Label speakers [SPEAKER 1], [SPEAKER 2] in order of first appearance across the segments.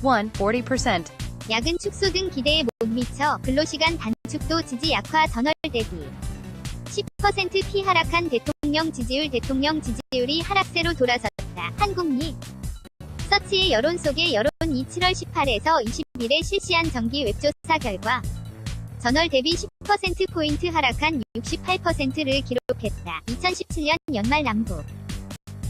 [SPEAKER 1] 40%.
[SPEAKER 2] 야근 축소 등 기대에 못 미쳐 근로시간 단축도 지지 약화 전월 대비 10% 하락한 대통령 지지율이 하락세로 돌아섰다. 한국미 서치의 여론 속의 여론이 7월 18에서 20일에 실시한 정기 웹조사 결과 전월 대비 10%포인트 하락한 68%를 기록했다. 2017년 연말 남북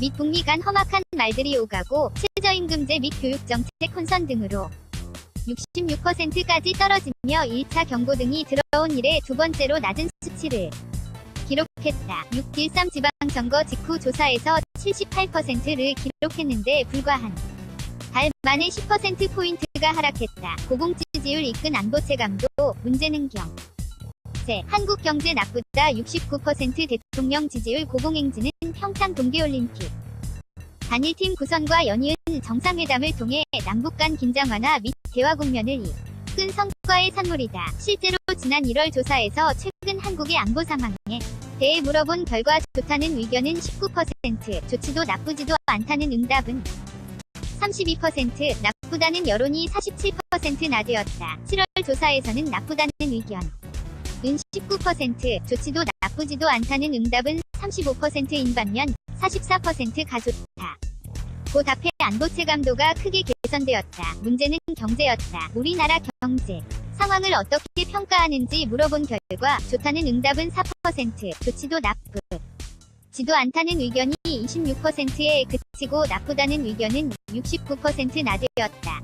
[SPEAKER 2] 및 북미 간 험악한 말들이 오가고 최저임금제 및 교육정책 혼선 등으로 66%까지 떨어지며 1차 경고 등이 들어온 이래 두 번째로 낮은 수치를 기록했다. 6.13 지방선거 직후 조사에서 78%를 기록했는데 불과한 달 만에 10%포인트가 하락했다. 고공지지율 이끈 안보체감도 문제는 경제 한국 경제 나쁘다. 69% 대통령 지지율 고공행진은 평창 동계올림픽 단일팀 구성과 연이은 정상회담을 통해 남북 간 긴장 완화 및 대화 국면을 이끈 성과의 산물이다. 실제로 지난 1월 조사에서 최근 한국의 안보 상황에 대해 물어본 결과 좋다는 의견은 19%, 좋지도 나쁘지도 않다는 응답은 32%, 나쁘다는 여론이 47% 나되었다. 7월 조사에서는 나쁘다는 의견은 19%, 좋지도 나쁘지도 않다는 응답은 35%인 반면 44%가 좋다. 고 답해 안보 체감도가 크게 개선되었다. 문제는 경제였다. 우리나라 경제 상황을 어떻게 평가하는지 물어본 결과 좋다는 응답은 4%, 좋지도 나쁘지도 않다는 의견이 26%에 그치고 나쁘다는 의견은 69% 나되었다.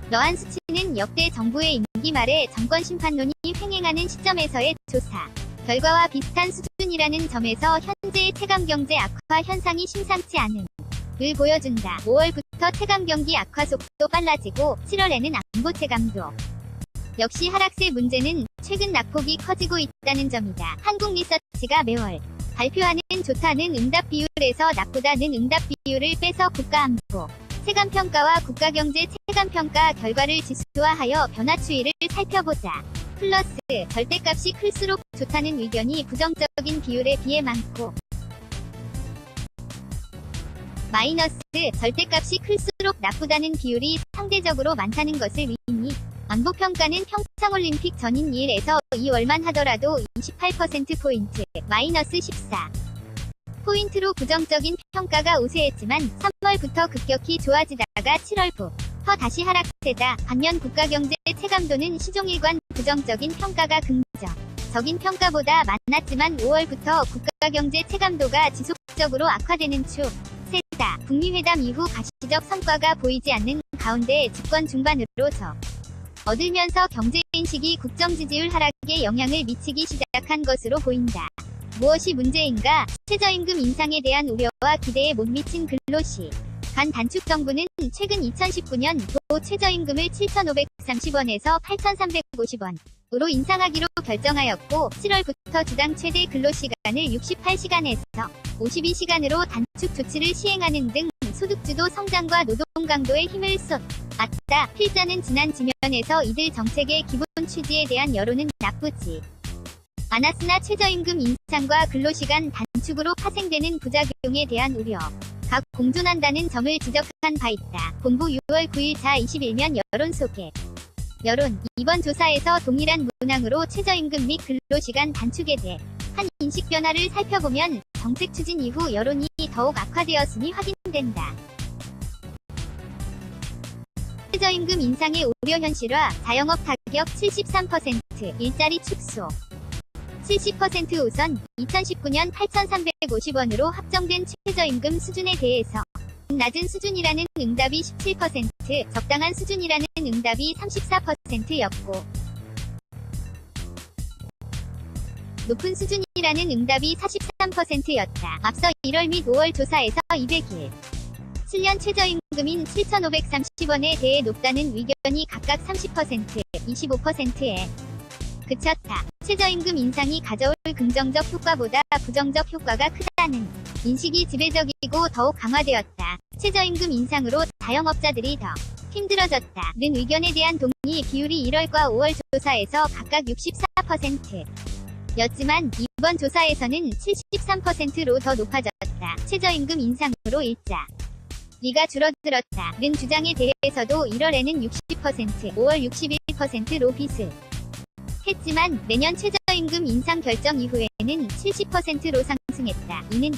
[SPEAKER 2] 이러한 수치는 역대 정부의 임기 말에 정권 심판론이 횡행하는 시점에서의 조사 결과와 비슷한 수준이라는 점에서 현재의 체감경제 악화 현상이 심상치 않은 을 보여준다. 5월부터 체감경기 악화 속도 빨라지고 7월에는 안보 체감도 역시 하락세. 문제는 최근 낙폭이 커지고 있다는 점이다. 한국리서치가 매월 발표하는 좋다는 응답 비율에서 나쁘다는 응답 비율을 빼서 국가안보 체감평가와 국가경제 체감평가 결과를 지수화하여 변화 추이를 살펴보자. 플러스 절대값이 클수록 좋다는 의견이 부정적인 비율에 비해 많고 마이너스 절대값이 클수록 나쁘다는 비율이 상대적으로 많다는 것을 의미. 안보평가는 평창올림픽 전인 1에서 2월만 하더라도 28%포인트, 마이너스 14%포인트로 부정적인 평가가 우세했지만 3월부터 급격히 좋아지다가 7월부터 다시 하락세다. 반면 국가경제 체감도는 시종일관 부정적인 평가가 긍정적인 평가보다 많았지만 5월부터 국가경제 체감도가 지속적으로 악화되는 추세다. 북미회담 이후 가시적 성과가 보이지 않는 가운데 집권 중반으로 얻으면서 경제인식이 국정지지율 하락에 영향을 미치기 시작한 것으로 보인다. 무엇이 문제인가? 최저임금 인상에 대한 우려와 기대에 못 미친 근로시간 단축. 정부는 최근 2019년 도 최저임금을 7,530원에서 8,350원으로 인상하기로 결정하였고 7월부터 주당 최대 근로시간을 68시간에서 52시간으로 단축 조치를 시행하는 등 소득주도 성장과 노동 강도에 힘을 쏟았다. 필자는 지난 지면에서 이들 정책의 기본 취지에 대한 여론은 나쁘지 않았으나 최저임금 인상과 근로시간 단축으로 파생되는 부작용에 대한 우려가 공존한다는 점을 지적한 바 있다. 본부 6월 9일 자 21면 여론 소개. 여론, 이번 조사에서 동일한 문항으로 최저임금 및 근로시간 단축에 대한 인식 변화를 살펴보면 정책 추진 이후 여론이 더욱 악화되었음이 확인된다. 최저임금 인상의 우려 현실화, 자영업 타격 73%, 일자리 축소 70% 우선 2019년 8,350원으로 합정된 최저임금 수준에 대해서 낮은 수준이라는 응답이 17%, 적당한 수준이라는 응답이 34%였고 높은 수준이라는 응답이 43%였다. 앞서 1월 및 5월 조사에서 200일 7년 최저임금인 7,530원에 대해 높다는 의견이 각각 30%, 25%에 그쳤다. 최저임금 인상이 가져올 긍정적 효과보다 부정적 효과가 크다는 인식이 지배적이고 더욱 강화되었다. 최저임금 인상으로 자영업자들이 더 힘들어졌다는 의견에 대한 동의 비율이 1월과 5월 조사에서 각각 64% 였지만 이번 조사에서는 73%로 더 높아졌다. 최저임금 인상으로 일자 리가 줄어들었다는 주장에 대해서도 1월에는 60%, 5월 61%로 빚을 했지만 내년 최저임금 인상 결정 이후에는 70%로 상승했다. 이는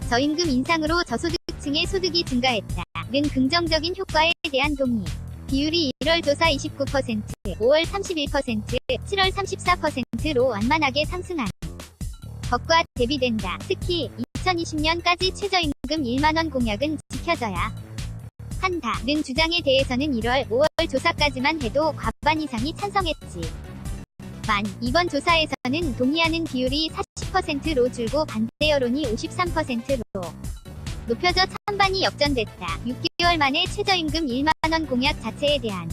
[SPEAKER 2] 저임금 인상으로 저소득층의 소득이 증가했다는 긍정적인 효과에 대한 동의. 비율이 1월 조사 29%, 5월 31%, 7월 34%로 완만하게 상승한 것과 대비된다. 특히 2020년까지 최저임금 1만원 공약은 지켜져야 한다는 주장에 대해서는 1월, 5월 조사까지만 해도 과반 이상이 찬성했지. 이번 조사에서는 동의하는 비율이 40%로 줄고 반대 여론이 53%로 높여져 찬반이 역전됐다. 6개월 만에 최저임금 1만원 공약 자체에 대한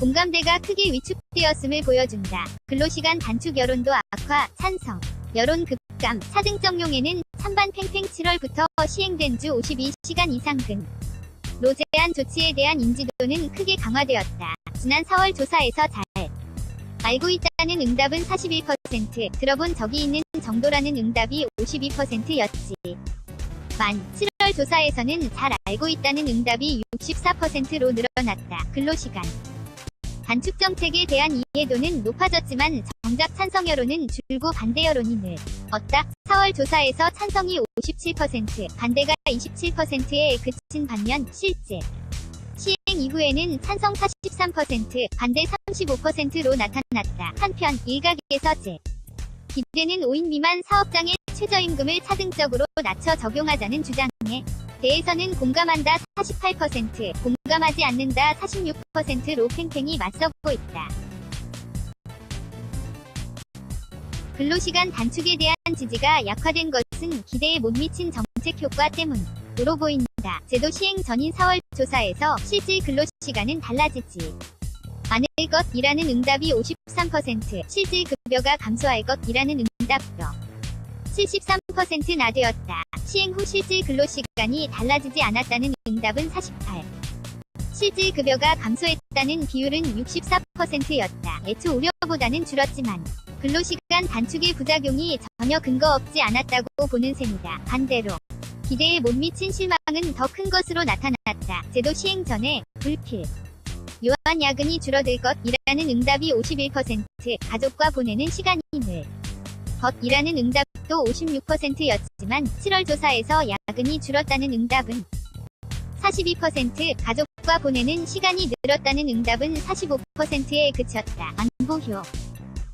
[SPEAKER 2] 공감대가 크게 위축되었음을 보여준다. 근로시간 단축 여론도 악화, 찬성, 여론 급감, 4등정용에는 찬반 팽팽. 7월부터 시행된 주 52시간 이상 근로 제한 조치에 대한 인지도는 크게 강화되었다. 지난 4월 조사에서 잘 알고 있다는 응답은 41%, 들어본 적이 있는 정도라는 응답이 52%였지. 7월 조사에서는 잘 알고 있다는 응답이 64%로 늘어났다. 근로시간 단축 정책에 대한 이해도는 높아졌지만 정작 찬성 여론은 줄고 반대 여론이 늘었다. 4월 조사에서 찬성이 57%, 반대가 27%에 그친 반면 실제 시행 이후에는 찬성 43%, 반대 35%로 나타났다. 한편 일각에서 기대는 5인 미만 사업장의 최저임금을 차등적으로 낮춰 적용하자는 주장에 대해서는 공감한다 48%, 공감하지 않는다 46%로 팽팽히 맞서고 있다. 근로시간 단축에 대한 지지가 약화된 것은 기대에 못 미친 정책 효과 때문으로 보인다. 제도 시행 전인 4월 조사에서 실질 근로시간은 달라지지 않을 것이라는 응답이 53%, 실질 급여가 감소할 것이라는 응답도 73%나 되었다. 시행 후 실질 근로시간이 달라지지 않았다는 응답은 48%, 실질 급여가 감소했다는 비율은 64%였다. 애초 우려보다는 줄었지만 근로시간 단축의 부작용이 전혀 근거 없지 않았다고 보는 셈이다. 반대로 기대에 못 미친 실망은 더 큰 것으로 나타났다. 제도 시행 전에 불필요한 야근이 줄어들 것이라는 응답이 51%, 가족과 보내는 시간이 늘 것이라는 응답도 56%였지만 7월 조사에서 야근이 줄었다는 응답은 42%, 가족과 보내는 시간이 늘었다는 응답은 45%에 그쳤다. 안보효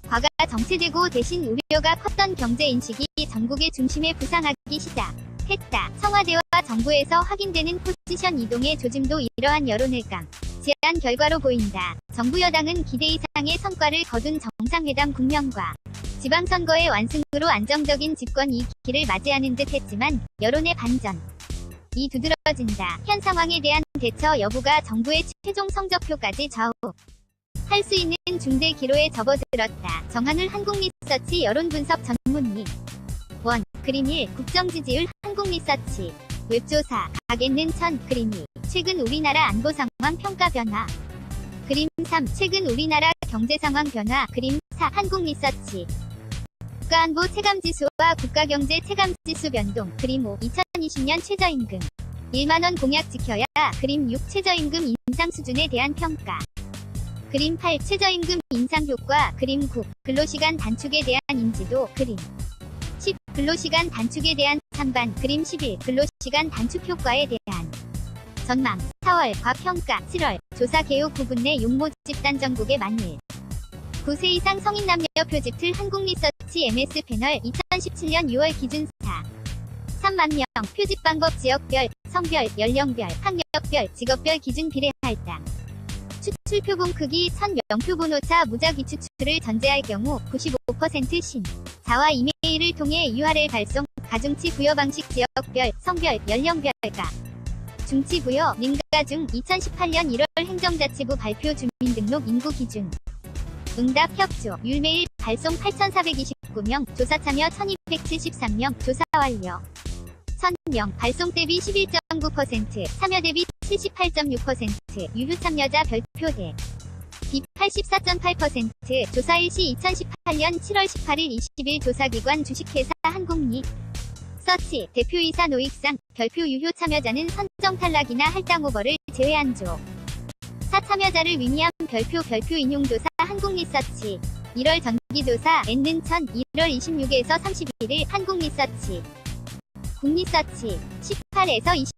[SPEAKER 2] 과가 정체되고 대신 우려가 컸던 경제인식이 전국의 중심에 부상하기 시작했다. 청와대와 정부에서 확인되는 포지션 이동의 조짐도 이러한 여론을 감지한 결과로 보인다. 정부 여당은 기대 이상의 성과를 거둔 정상회담 국면과 지방선거의 완승으로 안정적인 집권 2기를 맞이하는 듯 했지만 여론의 반전이 두드러진다. 현 상황에 대한 대처 여부가 정부의 최종 성적표까지 좌우할 수 있는 중대 기로에 접어들었다. 정한울 한국리서치 여론분석 전문의 원 그림 1 국정지지율 한국리서치 웹조사 각에는 천 그림 2 최근 우리나라 안보 상황 평가 변화 그림 3 최근 우리나라 경제 상황 변화 그림 4 한국리서치 국가안보 체감지수와 국가경제 체감지수 변동 그림 5 2020년 최저임금 1만원 공약 지켜야 그림 6 최저임금 인상 수준에 대한 평가 그림 8 최저임금 인상 효과 그림 9 근로시간 단축에 대한 인지도 그림 10 근로시간 단축에 대한 찬반 그림 11 근로시간 단축 효과에 대한 전망 4월 과평가 7월 조사 개요 9분 내 용모 집단 전국의 만일 9세 이상 성인 남녀 표집틀 한국리서치 MS 패널 2017년 6월 기준 3만 명 표집 방법 지역별, 성별, 연령별, 학력별, 직업별 기준 비례 할당 추출표본 크기 1000명표 번호차 무작위 추출을 전제할 경우 95% 신자와 이메일을 통해 URL 발송 가중치 부여 방식 지역별, 성별, 연령별가 중치 부여 민가 중 2018년 1월 행정자치부 발표 주민등록 인구 기준 응답 협조 율메일 발송 8429명 조사 참여 1273명 조사 완료 1000명 발송 대비 11.9% 참여 대비 78.6% 유효 참여자 별표 대비 84.8% 조사 일시 2018년 7월 18일 20일 조사기관 주식회사 한국리 서치 대표이사 노익상 별표 유효 참여자는 선정 탈락이나 할당 오버를 제외한 조. 사 참여자를 의미한 별표 인용조사 한국리서치 1월 정기조사 N는 1월 26에서 31일 한국리서치 국리서치 18에서 20